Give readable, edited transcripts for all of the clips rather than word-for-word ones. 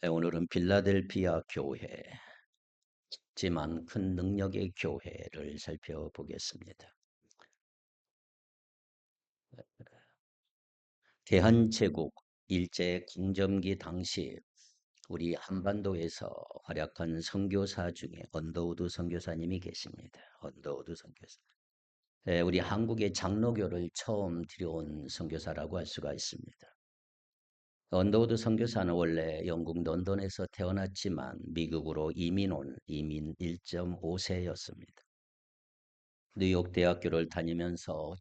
네, 오늘은 빌라델피아 교회지만 큰 능력의 교회를 살펴보겠습니다. 대한제국 일제 강점기 당시 우리 한반도에서 활약한 선교사 중에 언더우드 선교사님이 계십니다. 언더우드 선교사. 네, 우리 한국의 장로교를 처음 들여온 선교사라고 할 수가 있습니다. 언더우드 선교사는 원래 영국 런던에서 태어났지만 미국으로 이민 온 이민 1.5세였습니다. 뉴욕 대학교를 다니면서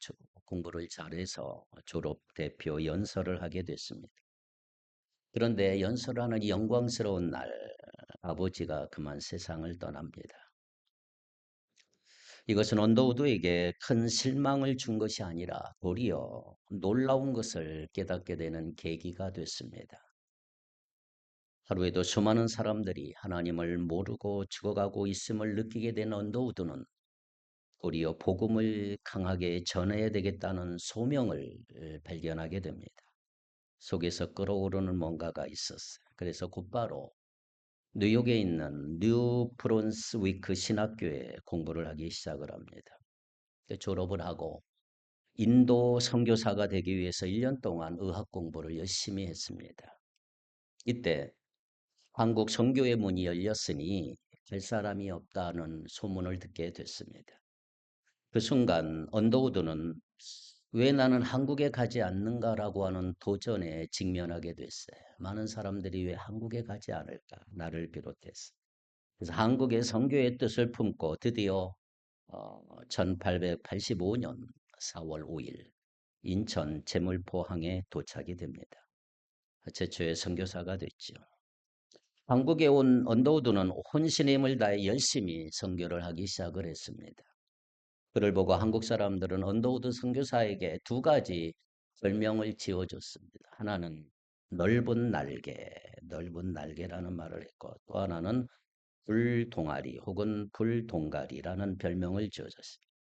공부를 잘해서 졸업 대표 연설을 하게 됐습니다. 그런데 연설하는 영광스러운 날 아버지가 그만 세상을 떠납니다. 이것은 언더우드에게 큰 실망을 준 것이 아니라 도리어 놀라운 것을 깨닫게 되는 계기가 됐습니다. 하루에도 수많은 사람들이 하나님을 모르고 죽어가고 있음을 느끼게 된 언더우드는 도리어 복음을 강하게 전해야 되겠다는 소명을 발견하게 됩니다. 속에서 끓어오르는 뭔가가 있었어요. 그래서 곧바로 뉴욕에 있는 뉴 브론스위크 신학교에 공부를 하기 시작을 합니다. 졸업을 하고 인도 선교사가 되기 위해서 1년 동안 의학 공부를 열심히 했습니다. 이때 한국 선교의 문이 열렸으니 갈 사람이 없다는 소문을 듣게 됐습니다. 그 순간 언더우드는 왜 나는 한국에 가지 않는가라고 하는 도전에 직면하게 됐어요. 많은 사람들이 왜 한국에 가지 않을까? 나를 비롯해서. 그래서 한국의 선교의 뜻을 품고 드디어 1885년 4월 5일 인천 제물포항에 도착이 됩니다. 최초의 선교사가 됐죠. 한국에 온 언더우드는 혼신의 힘을 다해 열심히 선교를 하기 시작을 했습니다. 그를 보고 한국 사람들은 언더우드 선교사에게 두 가지 별명을 지어줬습니다. 하나는 넓은 날개라는 말을 했고 또 하나는 불동아리 혹은 불동가리라는 별명을 지어줬습니다.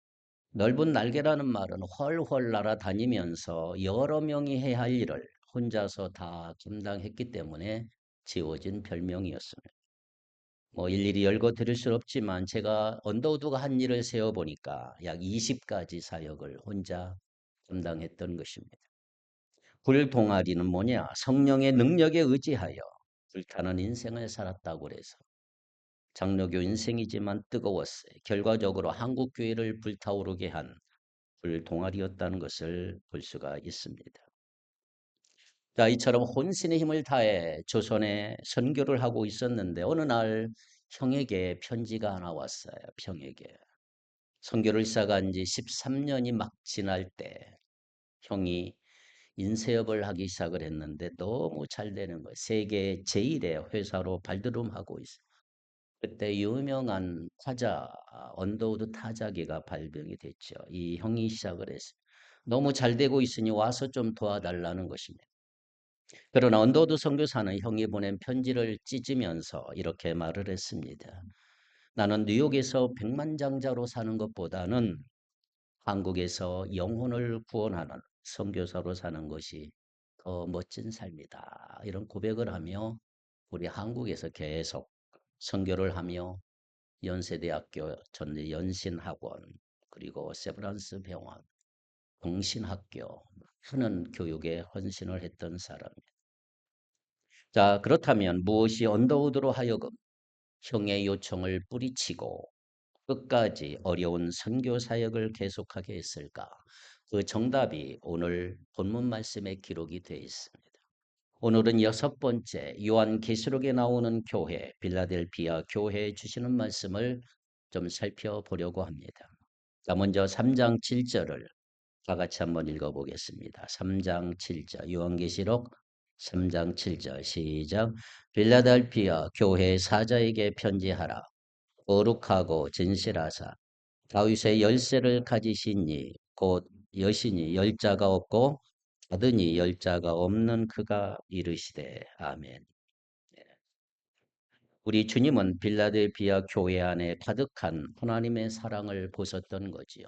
넓은 날개라는 말은 훨훨 날아다니면서 여러 명이 해야 할 일을 혼자서 다 감당했기 때문에 지어진 별명이었습니다. 일일이 열거 드릴 수 없지만 제가 언더우드가 한 일을 세어보니까 약 20가지 사역을 혼자 감당했던 것입니다. 불동아리는 뭐냐? 성령의 능력에 의지하여 불타는 인생을 살았다고 그래서 장로교 인생이지만 뜨거웠어요. 결과적으로 한국 교회를 불타오르게 한 불동아리였다는 것을 볼 수가 있습니다. 자, 이처럼 혼신의 힘을 다해 조선에 선교를 하고 있었는데 어느 날 형에게 편지가 하나 왔어요. 형에게. 선교를 시작한 지 13년이 막 지날 때 형이 인쇄업을 하기 시작을 했는데 너무 잘 되는 거예요. 세계 제1의 회사로 발돋움하고 있어요. 그때 유명한 타자, 언더우드 타자기가 발명이 됐죠. 이 형이 시작을 했어요. 너무 잘 되고 있으니 와서 좀 도와달라는 것입니다. 그러나 언더우드 선교사는 형이 보낸 편지를 찢으면서 이렇게 말을 했습니다. 나는 뉴욕에서 백만장자로 사는 것보다는 한국에서 영혼을 구원하는 선교사로 사는 것이 더 멋진 삶이다. 이런 고백을 하며 우리 한국에서 계속 선교를 하며 연세대학교 연신학원 그리고 세브란스 병원, 동신학교 하는 교육에 헌신을 했던 사람입니다. 자, 그렇다면 무엇이 언더우드로 하여금 형의 요청을 뿌리치고 끝까지 어려운 선교 사역을 계속하게 했을까? 그 정답이 오늘 본문 말씀에 기록이 되어 있습니다. 오늘은 6번째 요한계시록에 나오는 교회, 빌라델피아 교회에 주시는 말씀을 좀 살펴보려고 합니다. 자, 먼저 3장 7절을 다 같이 한번 읽어보겠습니다. 3장 7절 요한계시록 3장 7절 시작. 빌라델피아 교회 사자에게 편지하라. 거룩하고 진실하사 다윗의 열쇠를 가지시니 곧 여신이 열자가 없고 닫으니 열자가 없는 그가 이르시되 아멘. 우리 주님은 빌라델피아 교회 안에 가득한 하나님의 사랑을 보셨던 거지요.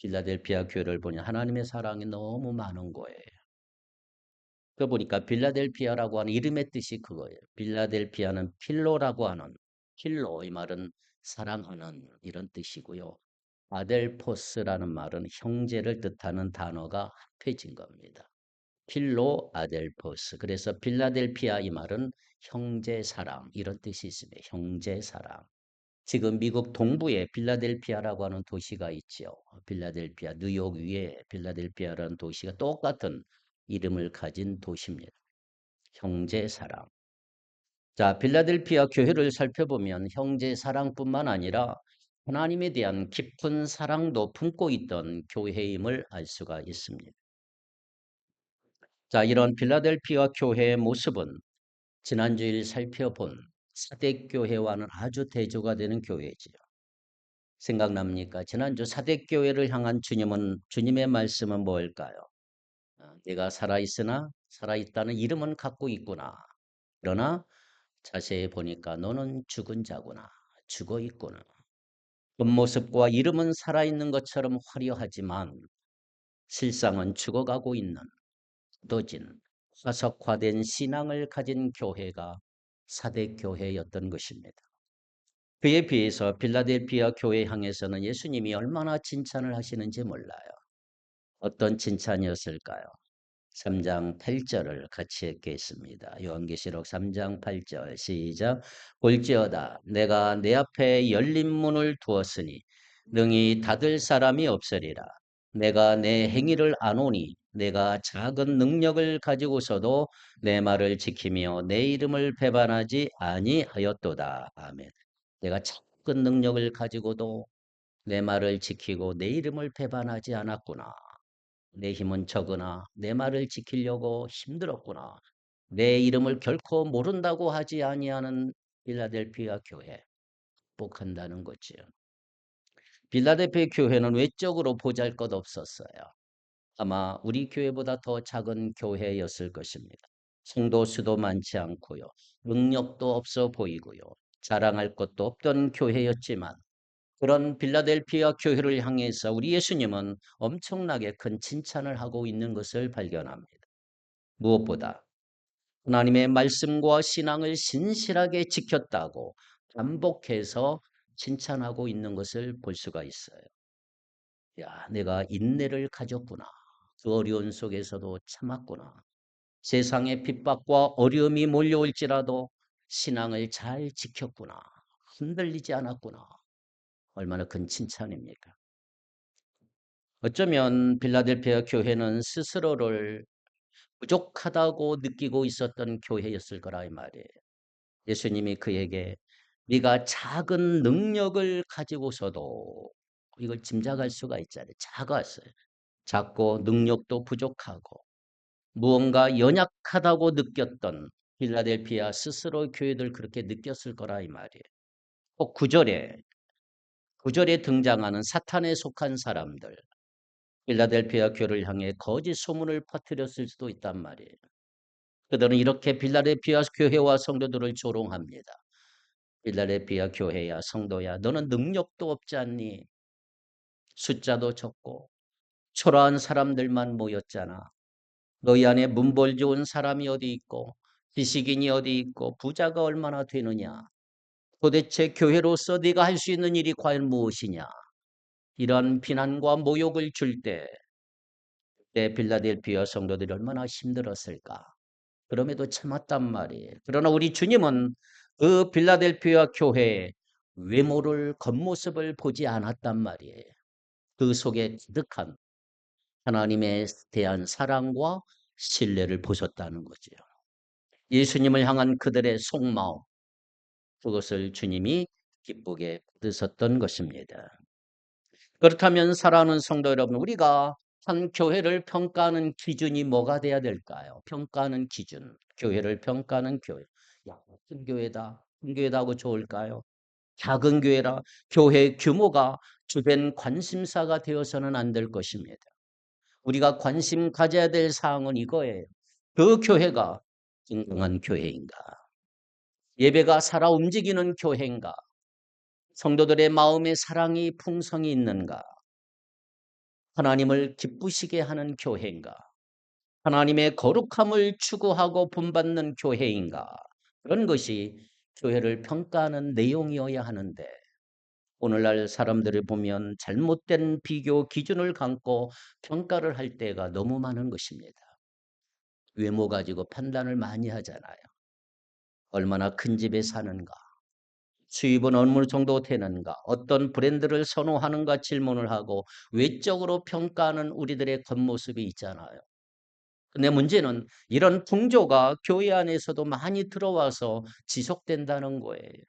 빌라델피아 교회를 보니 하나님의 사랑이 너무 많은 거예요. 그 보니까 빌라델피아라고 하는 이름의 뜻이 그거예요. 빌라델피아는 필로라고 하는, 필로 이 말은 사랑하는 이런 뜻이고요. 아델포스라는 말은 형제를 뜻하는 단어가 합해진 겁니다. 필로 아델포스. 그래서 빌라델피아 이 말은 형제 사랑 이런 뜻이 있습니다. 형제 사랑. 지금 미국 동부에 빌라델피아라고 하는 도시가 있죠. 빌라델피아, 뉴욕 위에 빌라델피아라는 도시가 똑같은 이름을 가진 도시입니다. 형제 사랑. 자, 빌라델피아 교회를 살펴보면 형제 사랑뿐만 아니라 하나님에 대한 깊은 사랑도 품고 있던 교회임을 알 수가 있습니다. 자, 이런 빌라델피아 교회의 모습은 지난주일 살펴본 사대교회와는 아주 대조가 되는 교회지요. 생각납니까? 지난주 사대교회를 향한 주님의 말씀은 뭘까요? 내가 살아있으나 살아있다는 이름은 갖고 있구나. 그러나 자세히 보니까 너는 죽은 자구나. 죽어 있구나. 겉모습과 이름은 살아있는 것처럼 화려하지만 실상은 죽어가고 있는 굳어진 화석화된 신앙을 가진 교회가 사대교회였던 것입니다. 그에 비해서 빌라델피아 교회 향해서는 예수님이 얼마나 칭찬을 하시는지 몰라요. 어떤 칭찬이었을까요? 3장 8절을 같이 읽겠습니다. 요한계시록 3장 8절 시작. 볼지어다 내가 내 앞에 열린 문을 두었으니 능히 닫을 사람이 없으리라. 내가 내 행위를 아노니 내가 작은 능력을 가지고서도 내 말을 지키며 내 이름을 배반하지 아니하였도다. 아멘. 내가 작은 능력을 가지고도 내 말을 지키고 내 이름을 배반하지 않았구나. 내 힘은 적으나 내 말을 지키려고 힘들었구나. 내 이름을 결코 모른다고 하지 아니하는 빌라델피아 교회 복한다는 거지요. 빌라델피아 교회는 외적으로 보잘것없었어요. 아마 우리 교회보다 더 작은 교회였을 것입니다. 성도 수도 많지 않고요. 능력도 없어 보이고요. 자랑할 것도 없던 교회였지만 그런 빌라델피아 교회를 향해서 우리 예수님은 엄청나게 큰 칭찬을 하고 있는 것을 발견합니다. 무엇보다 하나님의 말씀과 신앙을 신실하게 지켰다고 반복해서 칭찬하고 있는 것을 볼 수가 있어요. 야, 내가 인내를 가졌구나. 그 어려운 속에서도 참았구나. 세상의 핍박과 어려움이 몰려올지라도 신앙을 잘 지켰구나. 흔들리지 않았구나. 얼마나 큰 칭찬입니까? 어쩌면 빌라델피아 교회는 스스로를 부족하다고 느끼고 있었던 교회였을 거라 이 말이에요. 예수님이 그에게 네가 작은 능력을 가지고서도 이걸 짐작할 수가 있잖아요. 작았어요. 작고 능력도 부족하고 무언가 연약하다고 느꼈던 빌라델피아 스스로 교회들 그렇게 느꼈을 거라 이 말이에요. 꼭 9절에 등장하는 사탄에 속한 사람들 빌라델피아 교회를 향해 거짓 소문을 퍼뜨렸을 수도 있단 말이에요. 그들은 이렇게 빌라델피아 교회와 성도들을 조롱합니다. 빌라델피아 교회야 성도야 너는 능력도 없지 않니? 숫자도 적고 초라한 사람들만 모였잖아. 너희 안에 문벌 좋은 사람이 어디 있고 지식인이 어디 있고 부자가 얼마나 되느냐. 도대체 교회로서 네가 할 수 있는 일이 과연 무엇이냐. 이런 비난과 모욕을 줄 때 빌라델피아 성도들이 얼마나 힘들었을까. 그럼에도 참았단 말이에요. 그러나 우리 주님은 그 빌라델피아 교회의 외모를 겉모습을 보지 않았단 말이에요. 그 속에 가득한 하나님에 대한 사랑과 신뢰를 보셨다는 거죠. 예수님을 향한 그들의 속마음, 그것을 주님이 기쁘게 받으셨던 것입니다. 그렇다면 사랑하는 성도 여러분, 우리가 한 교회를 평가하는 기준이 뭐가 돼야 될까요? 평가하는 기준, 교회를 평가하는 교회. 야, 큰 교회다. 큰 교회다 하고 좋을까요? 작은 교회라 교회 규모가 주된 관심사가 되어서는 안 될 것입니다. 우리가 관심 가져야 될 사항은 이거예요. 그 교회가 건강한 교회인가? 예배가 살아 움직이는 교회인가? 성도들의 마음에 사랑이 풍성이 있는가? 하나님을 기쁘시게 하는 교회인가? 하나님의 거룩함을 추구하고 본받는 교회인가? 그런 것이 교회를 평가하는 내용이어야 하는데 오늘날 사람들을 보면 잘못된 비교 기준을 갖고 평가를 할 때가 너무 많은 것입니다. 외모 가지고 판단을 많이 하잖아요. 얼마나 큰 집에 사는가? 수입은 어느 정도 되는가? 어떤 브랜드를 선호하는가 질문을 하고 외적으로 평가하는 우리들의 겉모습이 있잖아요. 근데 문제는 이런 풍조가 교회 안에서도 많이 들어와서 지속된다는 거예요.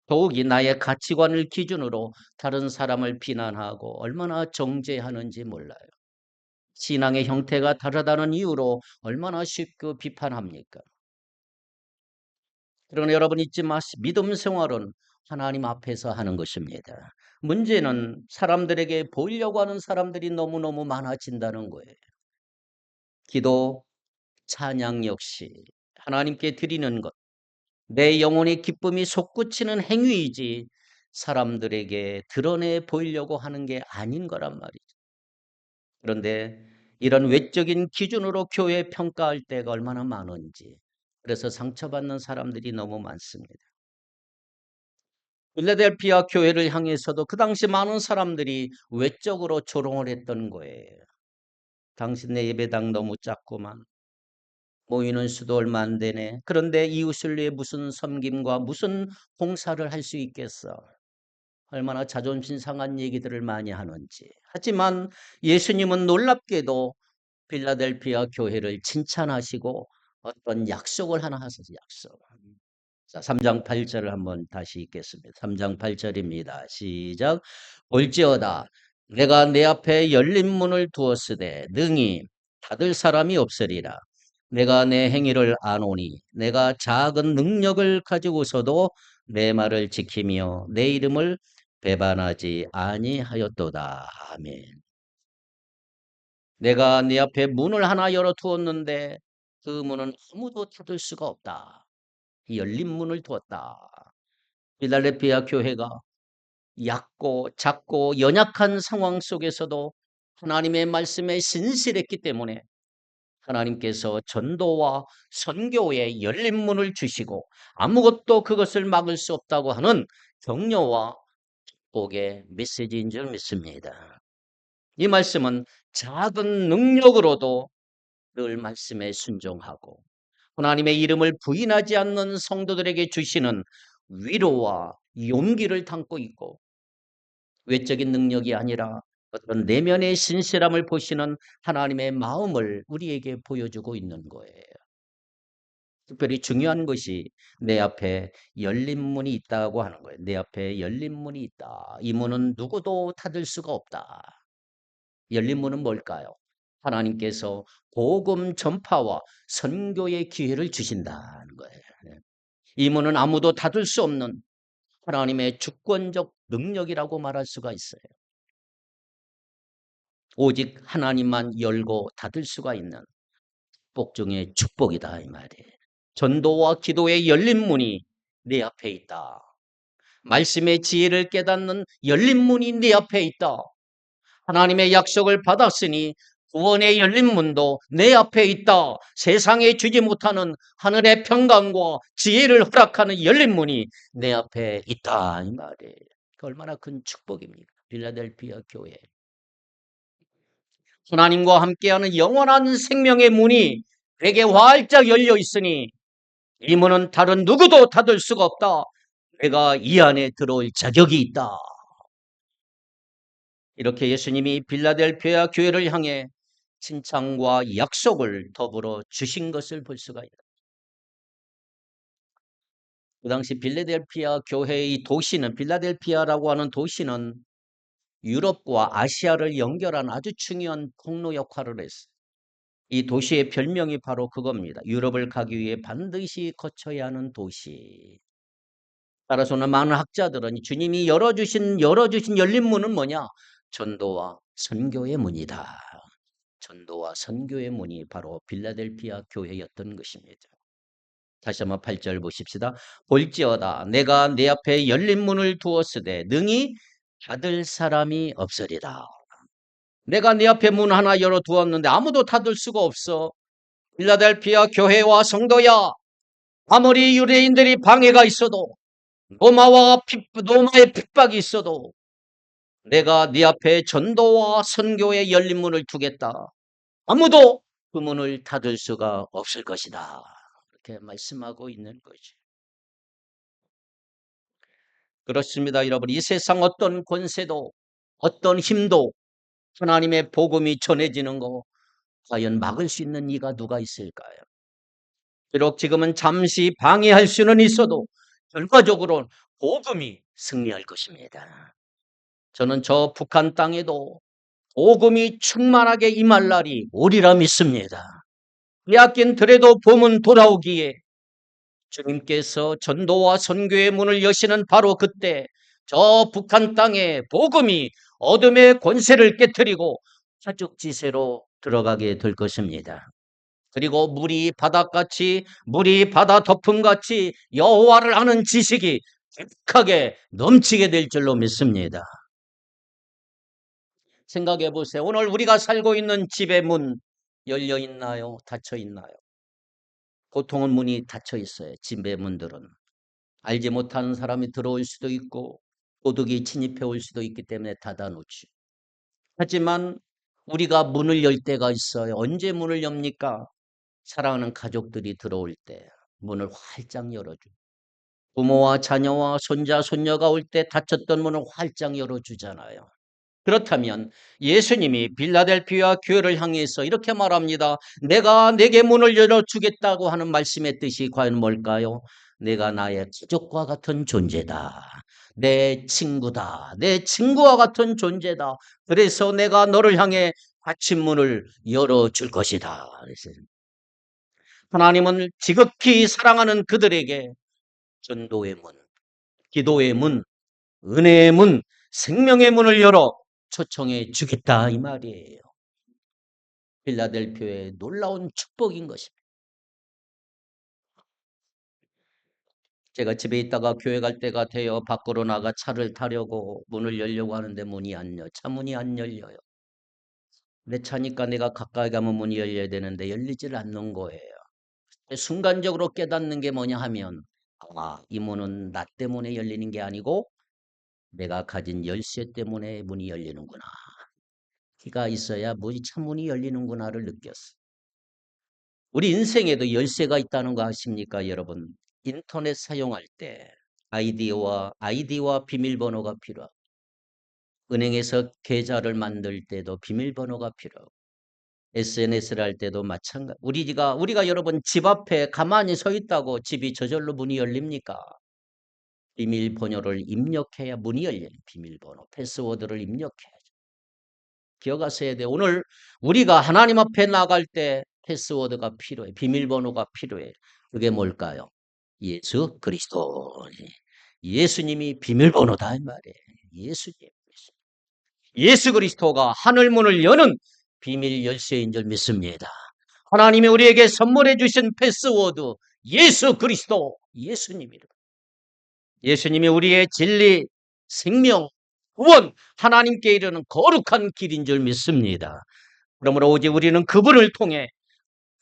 더욱이 나의 가치관을 기준으로 다른 사람을 비난하고 얼마나 정죄하는지 몰라요. 신앙의 형태가 다르다는 이유로 얼마나 쉽게 비판합니까? 그러나 여러분 잊지 마시고 믿음 생활은 하나님 앞에서 하는 것입니다. 문제는 사람들에게 보이려고 하는 사람들이 너무너무 많아진다는 거예요. 기도, 찬양 역시 하나님께 드리는 것, 내 영혼의 기쁨이 솟구치는 행위이지 사람들에게 드러내 보이려고 하는 게 아닌 거란 말이죠. 그런데 이런 외적인 기준으로 교회 평가할 때가 얼마나 많은지, 그래서 상처받는 사람들이 너무 많습니다. 필라델피아 교회를 향해서도 그 당시 많은 사람들이 외적으로 조롱을 했던 거예요. 당신네 예배당 너무 작구만. 모이는 수도 얼마 안 되네. 그런데 이웃을 위해 무슨 섬김과 무슨 봉사를 할 수 있겠어. 얼마나 자존심 상한 얘기들을 많이 하는지. 하지만 예수님은 놀랍게도 필라델피아 교회를 칭찬하시고 어떤 약속을 하나 하셔서 약속. 자, 3장 8절을 한번 다시 읽겠습니다. 3장 8절입니다. 시작. 볼지어다 내가 내 앞에 열린 문을 두었으되 능히 닫을 사람이 없으리라. 내가 내 행위를 아노니 내가 작은 능력을 가지고서도 내 말을 지키며 내 이름을 배반하지 아니하였도다. 아멘. 내가 네 앞에 문을 하나 열어 두었는데 그 문은 아무도 닫을 수가 없다. 열린 문을 두었다. 필라델피아 교회가 얕고 작고 연약한 상황 속에서도 하나님의 말씀에 신실했기 때문에 하나님께서 전도와 선교에 열린 문을 주시고 아무것도 그것을 막을 수 없다고 하는 격려와 복의 메시지인 줄 믿습니다. 이 말씀은 작은 능력으로도 늘 말씀에 순종하고 하나님의 이름을 부인하지 않는 성도들에게 주시는 위로와 용기를 담고 있고 외적인 능력이 아니라 어떤 내면의 신실함을 보시는 하나님의 마음을 우리에게 보여주고 있는 거예요. 특별히 중요한 것이 내 앞에 열린 문이 있다고 하는 거예요. 내 앞에 열린 문이 있다. 이 문은 누구도 닫을 수가 없다. 열린 문은 뭘까요? 하나님께서 복음 전파와 선교의 기회를 주신다는 거예요. 이 문은 아무도 닫을 수 없는 하나님의 주권적 능력이라고 말할 수가 있어요. 오직 하나님만 열고 닫을 수가 있는 축복 중의 축복이다 이 말이에요. 전도와 기도의 열린 문이 내 앞에 있다. 말씀의 지혜를 깨닫는 열린 문이 내 앞에 있다. 하나님의 약속을 받았으니 구원의 열린 문도 내 앞에 있다. 세상에 주지 못하는 하늘의 평강과 지혜를 허락하는 열린 문이 내 앞에 있다 이 말이에요. 얼마나 큰 축복입니까? 필라델피아 교회. 하나님과 함께하는 영원한 생명의 문이 내게 활짝 열려 있으니 이 문은 다른 누구도 닫을 수가 없다. 내가 이 안에 들어올 자격이 있다. 이렇게 예수님이 빌라델피아 교회를 향해 칭찬과 약속을 더불어 주신 것을 볼 수가 있다. 그 당시 빌라델피아 교회의 도시는 빌라델피아라고 하는 도시는 유럽과 아시아를 연결한 아주 중요한 통로 역할을 했어요. 이 도시의 별명이 바로 그겁니다. 유럽을 가기 위해 반드시 거쳐야 하는 도시. 따라서는 많은 학자들은 주님이 열어주신 열린 문은 뭐냐? 전도와 선교의 문이다. 전도와 선교의 문이 바로 빌라델피아 교회였던 것입니다. 다시 한번 8절 보십시다. 볼지어다 내가 내 앞에 열린 문을 두었으되 능히 닫을 사람이 없으리라. 내가 네 앞에 문 하나 열어 두었는데 아무도 닫을 수가 없어. 필라델피아 교회와 성도야, 아무리 유대인들이 방해가 있어도 로마의 핍박이 있어도 내가 네 앞에 전도와 선교의 열린 문을 두겠다. 아무도 그 문을 닫을 수가 없을 것이다. 이렇게 말씀하고 있는 거죠. 그렇습니다, 여러분. 이 세상 어떤 권세도 어떤 힘도 하나님의 복음이 전해지는 거 과연 막을 수 있는 이가 누가 있을까요? 비록 지금은 잠시 방해할 수는 있어도 결과적으로 복음이 승리할 것입니다. 저는 저 북한 땅에도 복음이 충만하게 임할 날이 오리라 믿습니다. 빼앗긴 들에도 봄은 돌아오기에 주님께서 전도와 선교의 문을 여시는 바로 그때 저 북한 땅에 복음이 어둠의 권세를 깨뜨리고 사죽지세로 들어가게 될 것입니다. 그리고 물이 바다 덮음같이 여호와를 아는 지식이 득하게 넘치게 될 줄로 믿습니다. 생각해 보세요. 오늘 우리가 살고 있는 집의 문 열려 있나요? 닫혀 있나요? 보통은 문이 닫혀 있어요. 집의 문들은. 알지 못하는 사람이 들어올 수도 있고 도둑이 침입해 올 수도 있기 때문에 닫아놓지. 하지만 우리가 문을 열 때가 있어요. 언제 문을 엽니까? 사랑하는 가족들이 들어올 때 문을 활짝 열어줘. 부모와 자녀와 손자, 손녀가 올 때 닫혔던 문을 활짝 열어주잖아요. 그렇다면 예수님이 빌라델피아 교회를 향해서 이렇게 말합니다. 내가 내게 문을 열어주겠다고 하는 말씀의 뜻이 과연 뭘까요? 내가 나의 가족과 같은 존재다. 내 친구다. 내 친구와 같은 존재다. 그래서 내가 너를 향해 닫힌 문을 열어줄 것이다. 하나님은 지극히 사랑하는 그들에게 전도의 문, 기도의 문, 은혜의 문, 생명의 문을 열어 초청해 주겠다 이 말이에요. 필라델피아의 놀라운 축복인 것입니다. 제가 집에 있다가 교회 갈 때가 되어 밖으로 나가 차를 타려고 문을 열려고 하는데 차문이 안 열려요. 내 차니까 내가 가까이 가면 문이 열려야 되는데 열리질 않는 거예요. 순간적으로 깨닫는 게 뭐냐 하면 이 문은 나 때문에 열리는 게 아니고 내가 가진 열쇠 때문에 문이 열리는구나. 키가 있어야 창문이 열리는구나를 느꼈어. 우리 인생에도 열쇠가 있다는 거 아십니까, 여러분? 인터넷 사용할 때 아이디와 비밀번호가 필요하고 은행에서 계좌를 만들 때도 비밀번호가 필요하고 SNS를 할 때도 마찬가지. 우리가 여러분 집 앞에 가만히 서 있다고 집이 저절로 문이 열립니까? 비밀번호를 입력해야 문이 열려요. 비밀번호, 패스워드를 입력해야죠. 기억하셔야 돼요. 오늘 우리가 하나님 앞에 나갈 때 패스워드가 필요해. 비밀번호가 필요해. 그게 뭘까요? 예수 그리스도. 예수님이 비밀번호다 이 말이에요. 예수님. 예수 그리스도가 하늘문을 여는 비밀 열쇠인 줄 믿습니다. 하나님이 우리에게 선물해 주신 패스워드 예수 그리스도 예수님이다. 예수님이 우리의 진리, 생명, 구원, 하나님께 이르는 거룩한 길인 줄 믿습니다. 그러므로 오직 우리는 그분을 통해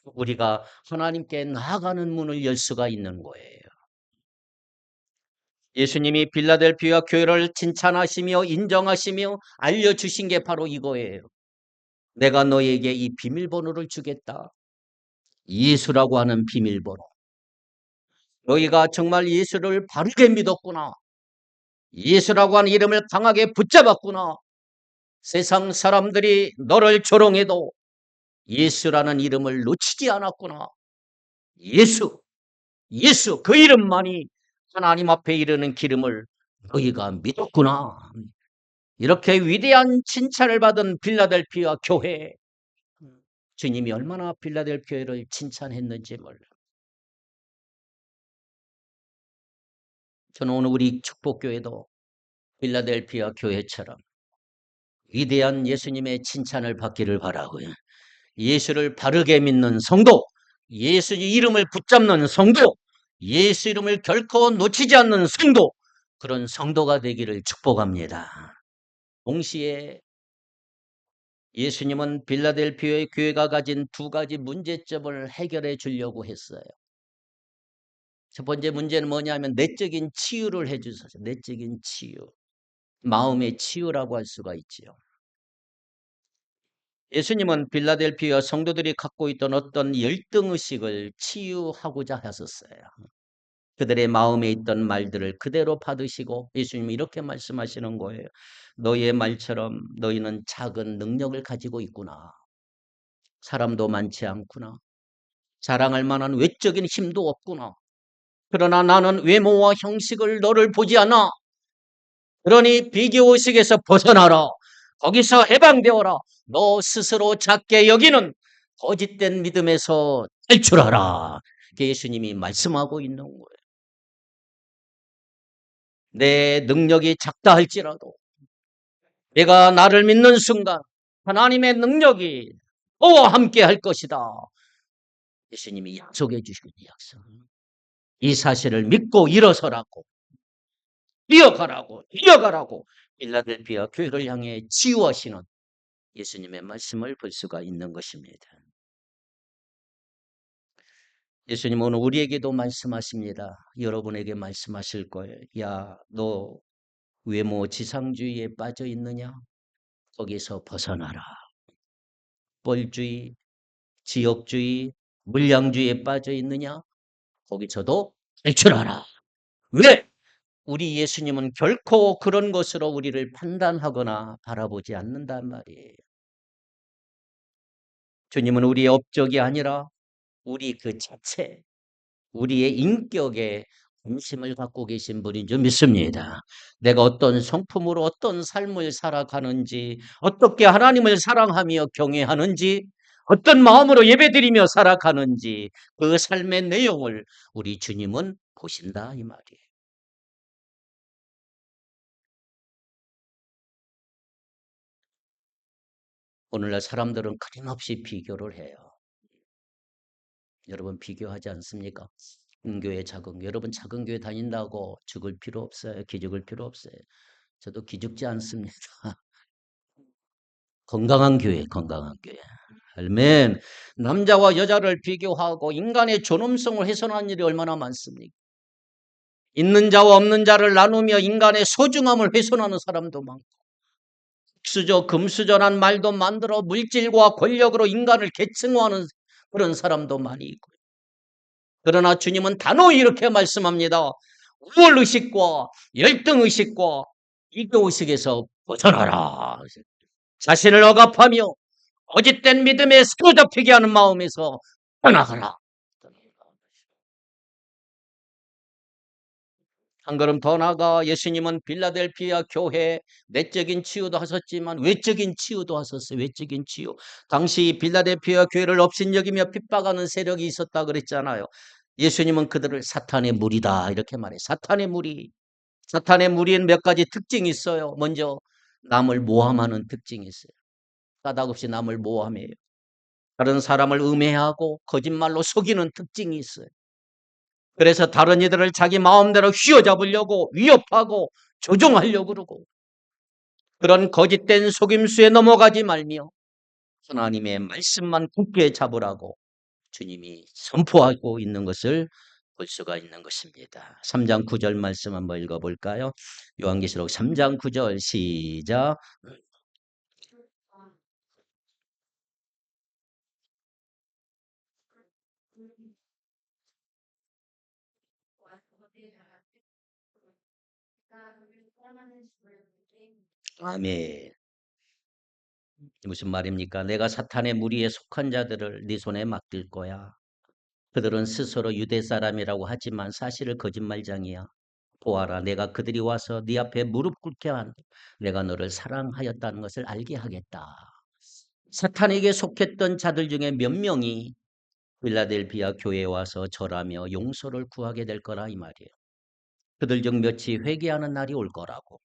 우리가 하나님께 나아가는 문을 열 수가 있는 거예요. 예수님이 빌라델피아 교회를 칭찬하시며 인정하시며 알려주신 게 바로 이거예요. 내가 너에게 이 비밀번호를 주겠다. 예수라고 하는 비밀번호. 너희가 정말 예수를 바르게 믿었구나. 예수라고 하는 이름을 강하게 붙잡았구나. 세상 사람들이 너를 조롱해도 예수라는 이름을 놓치지 않았구나. 예수 그 이름만이 하나님 앞에 이르는 기름을 너희가 믿었구나. 이렇게 위대한 칭찬을 받은 빌라델피아 교회. 주님이 얼마나 빌라델피아를 칭찬했는지 몰라요. 저는 오늘 우리 축복교회도 빌라델피아 교회처럼 위대한 예수님의 칭찬을 받기를 바라고요. 예수를 바르게 믿는 성도, 예수 이름을 붙잡는 성도, 예수 이름을 결코 놓치지 않는 성도, 그런 성도가 되기를 축복합니다. 동시에 예수님은 빌라델피아의 교회가 가진 두 가지 문제점을 해결해 주려고 했어요. 첫 번째 문제는 뭐냐면 내적인 치유를 해 주소서. 내적인 치유. 마음의 치유라고 할 수가 있지요. 예수님은 빌라델피아 성도들이 갖고 있던 어떤 열등의식을 치유하고자 하셨어요. 그들의 마음에 있던 말들을 그대로 받으시고 예수님이 이렇게 말씀하시는 거예요. 너희의 말처럼 너희는 작은 능력을 가지고 있구나. 사람도 많지 않구나. 자랑할 만한 외적인 힘도 없구나. 그러나 나는 외모와 형식을 너를 보지 않아. 그러니 비교의식에서 벗어나라. 거기서 해방되어라. 너 스스로 작게 여기는 거짓된 믿음에서 탈출하라. 예수님이 말씀하고 있는 거예요. 내 능력이 작다 할지라도 내가 나를 믿는 순간 하나님의 능력이 너와 함께 할 것이다. 예수님이 약속해 주시는 약속. 이 사실을 믿고 일어서라고, 뛰어가라고 빌라델피아 교회를 향해 치유하시는 예수님의 말씀을 볼 수가 있는 것입니다. 예수님은 오늘 우리에게도 말씀하십니다. 여러분에게 말씀하실 거예요. 야, 너 외모 지상주의에 빠져 있느냐? 거기서 벗어나라. 뻘주의, 지역주의, 물량주의에 빠져 있느냐? 거기서도 탈출하라. 왜? 우리 예수님은 결코 그런 것으로 우리를 판단하거나 바라보지 않는단 말이에요. 주님은 우리의 업적이 아니라 우리 그 자체, 우리의 인격에 관심을 갖고 계신 분인 줄 믿습니다. 내가 어떤 성품으로 어떤 삶을 살아가는지, 어떻게 하나님을 사랑하며 경외하는지, 어떤 마음으로 예배드리며 살아가는지 그 삶의 내용을 우리 주님은 보신다 이 말이에요. 오늘날 사람들은 끊임없이 비교를 해요. 여러분 비교하지 않습니까? 큰 교회, 작은 교회. 여러분 작은 교회 다닌다고 죽을 필요 없어요. 기죽을 필요 없어요. 저도 기죽지 않습니다. 건강한 교회, 건강한 교회. 아멘. 남자와 여자를 비교하고 인간의 존엄성을 훼손한 일이 얼마나 많습니까? 있는 자와 없는 자를 나누며 인간의 소중함을 훼손하는 사람도 많고 금수저란 말도 만들어 물질과 권력으로 인간을 계층화하는 그런 사람도 많이 있고 그러나 주님은 단호히 이렇게 말씀합니다. 우월의식과 열등의식과 이교의식에서 벗어나라. 자신을 억압하며 거짓된 믿음에 사로잡히게 하는 마음에서 떠나가라. 한 걸음 더 나아가 예수님은 빌라델피아 교회 내적인 치유도 하셨지만 외적인 치유도 하셨어요. 외적인 치유. 당시 빌라델피아 교회를 업신여기며 핍박하는 세력이 있었다 그랬잖아요. 예수님은 그들을 사탄의 무리다 이렇게 말해요. 사탄의 무리. 사탄의 무리엔 몇 가지 특징이 있어요. 먼저 남을 모함하는 특징이 있어요. 까닭없이 남을 모함해요. 다른 사람을 음해하고 거짓말로 속이는 특징이 있어요. 그래서 다른 이들을 자기 마음대로 휘어잡으려고 위협하고 조종하려고 그러고 그런 거짓된 속임수에 넘어가지 말며 하나님의 말씀만 굳게 잡으라고 주님이 선포하고 있는 것을 볼 수가 있는 것입니다. 3장 9절 말씀 한번 읽어볼까요? 요한계시록 3장 9절 시작. 아멘. 무슨 말입니까? 내가 사탄의 무리에 속한 자들을 네 손에 맡길 거야. 그들은 스스로 유대 사람이라고 하지만 사실은 거짓말장이야. 보아라, 내가 그들이 와서 네 앞에 무릎 꿇게 한 내가 너를 사랑하였다는 것을 알게 하겠다. 사탄에게 속했던 자들 중에 몇 명이 필라델피아 교회에 와서 절하며 용서를 구하게 될 거라 이 말이에요. 그들 중 몇이 회개하는 날이 올 거라고.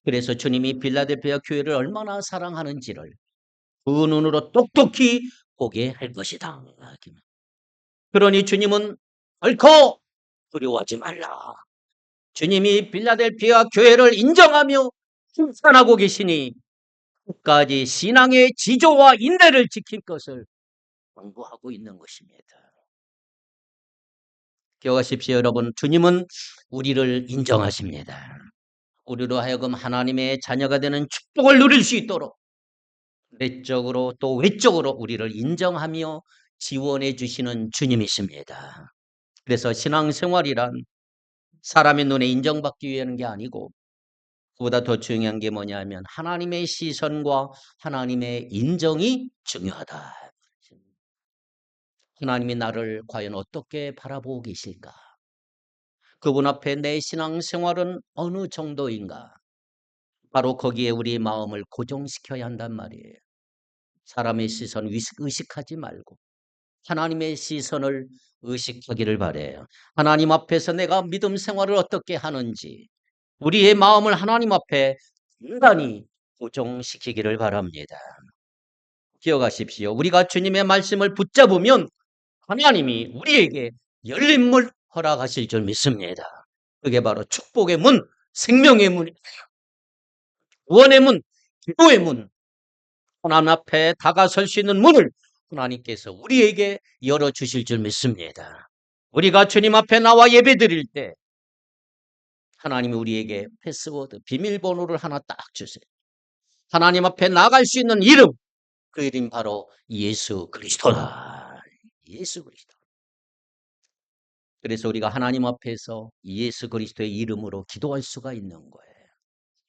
그래서 주님이 필라델피아 교회를 얼마나 사랑하는지를 그 눈으로 똑똑히 보게 할 것이다. 그러니 주님은 결코 두려워하지 말라. 주님이 빌라델피아 교회를 인정하며 칭찬하고 계시니 끝까지 신앙의 지조와 인내를 지킬 것을 공부하고 있는 것입니다. 기억하십시오, 여러분. 주님은 우리를 인정하십니다. 우리로 하여금 하나님의 자녀가 되는 축복을 누릴 수 있도록 내적으로 또 외적으로 우리를 인정하며 지원해 주시는 주님이십니다. 그래서 신앙생활이란 사람의 눈에 인정받기 위한 게 아니고 그보다 더 중요한 게 뭐냐면 하나님의 시선과 하나님의 인정이 중요하다. 하나님이 나를 과연 어떻게 바라보고 계실까? 그분 앞에 내 신앙생활은 어느 정도인가? 바로 거기에 우리 마음을 고정시켜야 한단 말이에요. 사람의 시선 의식하지 말고 하나님의 시선을 의식하기를 바라요. 하나님 앞에서 내가 믿음 생활을 어떻게 하는지 우리의 마음을 하나님 앞에 단단히 고정시키기를 바랍니다. 기억하십시오. 우리가 주님의 말씀을 붙잡으면 하나님이 우리에게 열린 문 허락하실 줄 믿습니다. 그게 바로 축복의 문, 생명의 문, 구원의 문, 기도의 문, 하나님 앞에 다가설 수 있는 문을 하나님께서 우리에게 열어주실 줄 믿습니다. 우리가 주님 앞에 나와 예배드릴 때 하나님이 우리에게 패스워드, 비밀번호를 하나 딱 주세요. 하나님 앞에 나갈 수 있는 이름, 그 이름이 바로 예수 그리스도다. 예수 그리스도. 그래서 우리가 하나님 앞에서 예수 그리스도의 이름으로 기도할 수가 있는 거예요.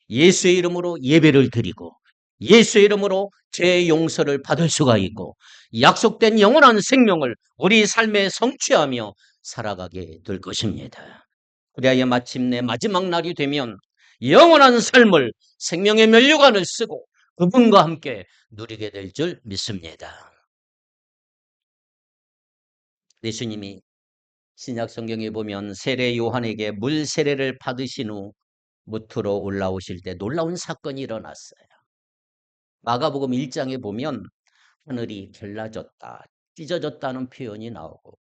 예수의 이름으로 예배를 드리고 예수의 이름으로 죄의 용서를 받을 수가 있고 약속된 영원한 생명을 우리 삶에 성취하며 살아가게 될 것입니다. 그래야 마침내 마지막 날이 되면 영원한 삶을 생명의 면류관을 쓰고 그분과 함께 누리게 될 줄 믿습니다. 예수님이 신약 성경에 보면 세례 요한에게 물 세례를 받으신 후 무트로 올라오실 때 놀라운 사건이 일어났어요. 마가복음 1장에 보면 하늘이 갈라졌다, 찢어졌다는 표현이 나오고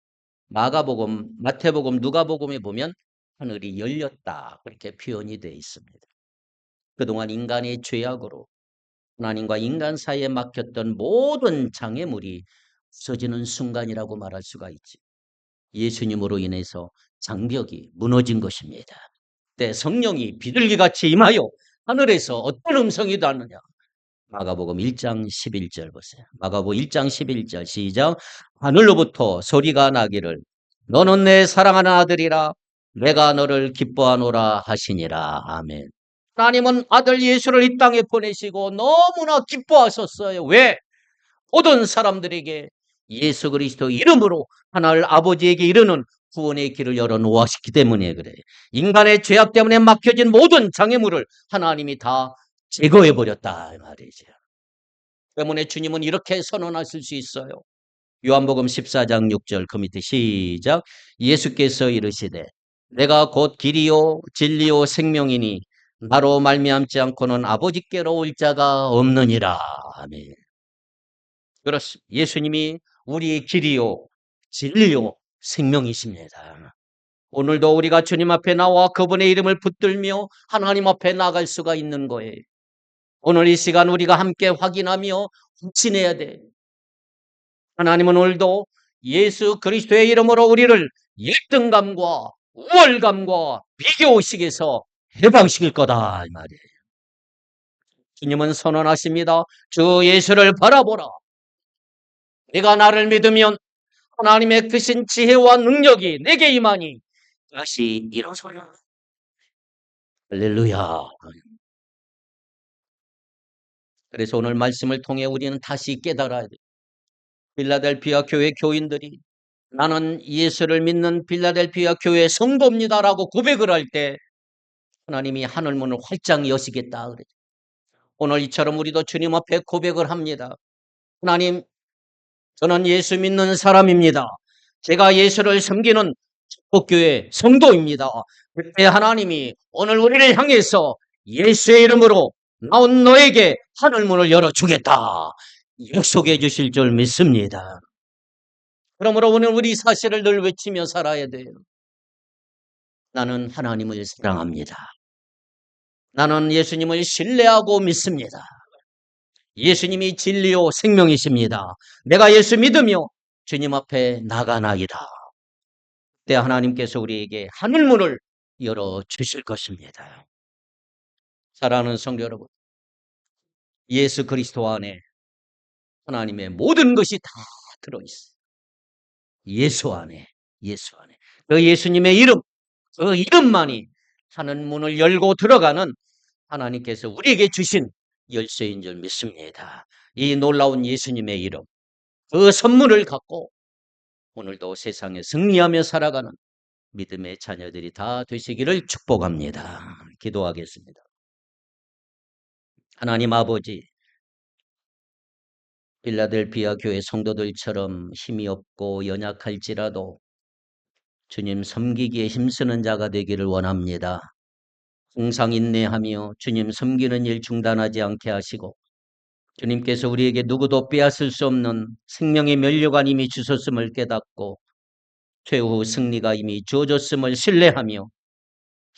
마가복음, 마태복음, 누가복음에 보면 하늘이 열렸다 그렇게 표현이 되어 있습니다. 그동안 인간의 죄악으로 하나님과 인간 사이에 막혔던 모든 장애물이 부서지는 순간이라고 말할 수가 있지. 예수님으로 인해서 장벽이 무너진 것입니다. 그때 성령이 비둘기같이 임하여 하늘에서 어떤 음성이 나느냐. 마가복음 1장 11절 보세요. 마가복음 1장 11절 시작. 하늘로부터 소리가 나기를 너는 내 사랑하는 아들이라 내가 너를 기뻐하노라 하시니라. 아멘. 하나님은 아들 예수를 이 땅에 보내시고 너무나 기뻐하셨어요. 왜? 모든 사람들에게 예수 그리스도 이름으로 하나님 아버지에게 이르는 구원의 길을 열어 놓으셨기 때문에 그래요. 인간의 죄악 때문에 막혀진 모든 장애물을 하나님이 다 제거해 버렸다 말이죠. 때문에 주님은 이렇게 선언하실 수 있어요. 요한복음 14장 6절 그 밑에 시작. 예수께서 이르시되 내가 곧 길이요 진리요 생명이니 나로 말미암지 않고는 아버지께로 올 자가 없느니라. 아멘. 그렇습니다. 예수님이 우리의 길이요 진리요 생명이십니다. 오늘도 우리가 주님 앞에 나와 그분의 이름을 붙들며 하나님 앞에 나갈 수가 있는 거예요. 오늘 이 시간 우리가 함께 확인하며 확신해야 돼. 하나님은 오늘도 예수 그리스도의 이름으로 우리를 열등감과 우월감과 비교의식에서 해방시킬 거다 이 말이에요. 주님은 선언하십니다. 주 예수를 바라보라. 내가 나를 믿으면 하나님의 크신 지혜와 능력이 내게 임하니 다시 일어서라. 할렐루야. 그래서 오늘 말씀을 통해 우리는 다시 깨달아야 돼. 필라델피아 교회 교인들이 나는 예수를 믿는 필라델피아 교회 성도입니다라고 고백을 할 때 하나님이 하늘문을 활짝 여시겠다 그랬죠. 오늘 이처럼 우리도 주님 앞에 고백을 합니다. 하나님, 저는 예수 믿는 사람입니다. 제가 예수를 섬기는 축복교회 성도입니다. 그때 하나님이 오늘 우리를 향해서 예수의 이름으로 나온 너에게 하늘문을 열어주겠다 약속해 주실 줄 믿습니다. 그러므로 오늘 우리 사실을 늘 외치며 살아야 돼요. 나는 하나님을 사랑합니다. 나는 예수님을 신뢰하고 믿습니다. 예수님이 진리요 생명이십니다. 내가 예수 믿으며 주님 앞에 나가나이다. 그때 하나님께서 우리에게 하늘문을 열어주실 것입니다. 사랑하는 성도 여러분, 예수 그리스도 안에 하나님의 모든 것이 다 들어있어요. 예수 안에, 예수 안에. 그 예수님의 이름, 그 이름만이 하늘 문을 열고 들어가는 하나님께서 우리에게 주신 열쇠인 줄 믿습니다. 이 놀라운 예수님의 이름, 그 선물을 갖고 오늘도 세상에 승리하며 살아가는 믿음의 자녀들이 다 되시기를 축복합니다. 기도하겠습니다. 하나님 아버지, 필라델피아 교회 성도들처럼 힘이 없고 연약할지라도 주님 섬기기에 힘쓰는 자가 되기를 원합니다. 항상 인내하며 주님 섬기는 일 중단하지 않게 하시고 주님께서 우리에게 누구도 빼앗을 수 없는 생명의 면류관 이미 주셨음을 깨닫고 최후 승리가 이미 주어졌음을 신뢰하며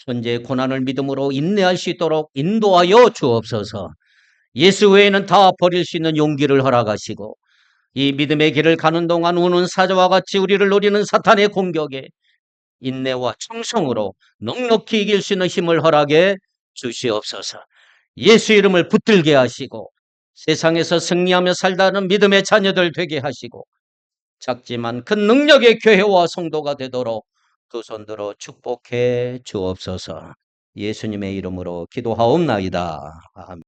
현재 고난을 믿음으로 인내할 수 있도록 인도하여 주옵소서. 예수 외에는 다 버릴 수 있는 용기를 허락하시고 이 믿음의 길을 가는 동안 우는 사자와 같이 우리를 노리는 사탄의 공격에 인내와 충성으로 넉넉히 이길 수 있는 힘을 허락해 주시옵소서. 예수 이름을 붙들게 하시고 세상에서 승리하며 살다는 믿음의 자녀들 되게 하시고 작지만 큰 능력의 교회와 성도가 되도록 두 손들어 축복해 주옵소서. 예수님의 이름으로 기도하옵나이다. 아멘.